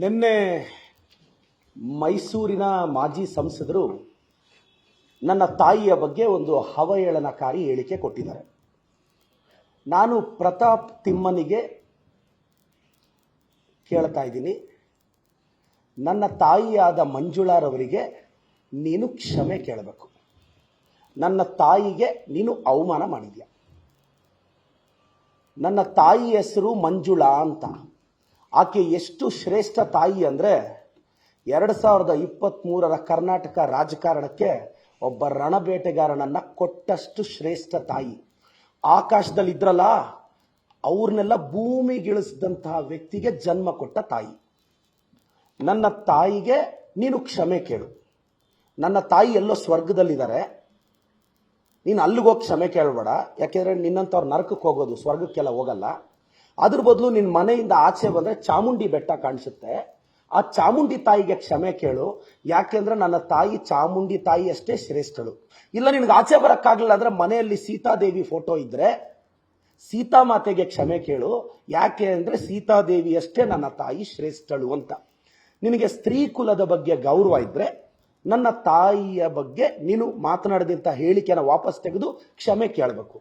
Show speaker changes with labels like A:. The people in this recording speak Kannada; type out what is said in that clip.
A: ನಿನ್ನೆ ಮೈಸೂರಿನ ಮಾಜಿ ಸಂಸದರು ನನ್ನ ತಾಯಿಯ ಬಗ್ಗೆ ಒಂದು ಅವಹೇಳನಕಾರಿ ಹೇಳಿಕೆ ಕೊಟ್ಟಿದ್ದಾರೆ. ನಾನು ಪ್ರತಾಪ್ ತಿಮ್ಮನಿಗೆ ಕೇಳ್ತಾ ಇದ್ದೀನಿ, ನನ್ನ ತಾಯಿಯಾದ ಮಂಜುಳಾರವರಿಗೆ ನೀನು ಕ್ಷಮೆ ಕೇಳಬೇಕು. ನನ್ನ ತಾಯಿಗೆ ನೀನು ಅವಮಾನ ಮಾಡಿದ್ಯಾ. ನನ್ನ ತಾಯಿ ಹೆಸರು ಮಂಜುಳಾ ಅಂತ. ಆಕೆ ಎಷ್ಟು ಶ್ರೇಷ್ಠ ತಾಯಿ ಅಂದರೆ 2023ರ ಕರ್ನಾಟಕ ರಾಜಕಾರಣಕ್ಕೆ ಒಬ್ಬ ರಣಬೇಟೆಗಾರನನ್ನ ಕೊಟ್ಟಷ್ಟು ಶ್ರೇಷ್ಠ ತಾಯಿ. ಆಕಾಶದಲ್ಲಿದ್ರಲ್ಲ ಅವ್ರನ್ನೆಲ್ಲ ಭೂಮಿಗಿಳಿಸಿದಂತಹ ವ್ಯಕ್ತಿಗೆ ಜನ್ಮ ಕೊಟ್ಟ ತಾಯಿ. ನನ್ನ ತಾಯಿಗೆ ನೀನು ಕ್ಷಮೆ ಕೇಳು. ನನ್ನ ತಾಯಿ ಎಲ್ಲೋ ಸ್ವರ್ಗದಲ್ಲಿದ್ದಾರೆ, ನೀನು ಅಲ್ಲಿಗೋಗಿ ಕ್ಷಮೆ ಕೇಳಬೇಡ. ಯಾಕೆಂದ್ರೆ ನಿನ್ನಂಥವ್ರು ನರಕಕ್ಕೆ ಹೋಗೋದು, ಸ್ವರ್ಗಕ್ಕೆಲ್ಲ ಹೋಗಲ್ಲ. ಅದ್ರ ಬದಲು ನಿನ್ನ ಮನೆಯಿಂದ ಆಚೆ ಬಂದರೆ ಚಾಮುಂಡಿ ಬೆಟ್ಟ ಕಾಣಿಸುತ್ತೆ, ಆ ಚಾಮುಂಡಿ ತಾಯಿಗೆ ಕ್ಷಮೆ ಕೇಳು. ಯಾಕೆಂದ್ರೆ ನನ್ನ ತಾಯಿ ಚಾಮುಂಡಿ ತಾಯಿ ಅಷ್ಟೇ ಶ್ರೇಷ್ಠಳು. ಇಲ್ಲ ನಿನಗೆ ಆಚೆ ಬರೋಕ್ಕಾಗಲಿಲ್ಲ ಅಂದ್ರೆ ಮನೆಯಲ್ಲಿ ಸೀತಾದೇವಿ ಫೋಟೋ ಇದ್ರೆ ಸೀತಾಮಾತೆಗೆ ಕ್ಷಮೆ ಕೇಳು. ಯಾಕೆ ಅಂದ್ರೆ ಸೀತಾದೇವಿ ಅಷ್ಟೇ ನನ್ನ ತಾಯಿ ಶ್ರೇಷ್ಠಳು ಅಂತ. ನಿನಗೆ ಸ್ತ್ರೀ ಕುಲದ ಬಗ್ಗೆ ಗೌರವ ಇದ್ರೆ ನನ್ನ ತಾಯಿಯ ಬಗ್ಗೆ ನೀನು ಮಾತನಾಡಿದಂಥ ಹೇಳಿಕೆನ ವಾಪಸ್ ತೆಗೆದು ಕ್ಷಮೆ ಕೇಳಬೇಕು.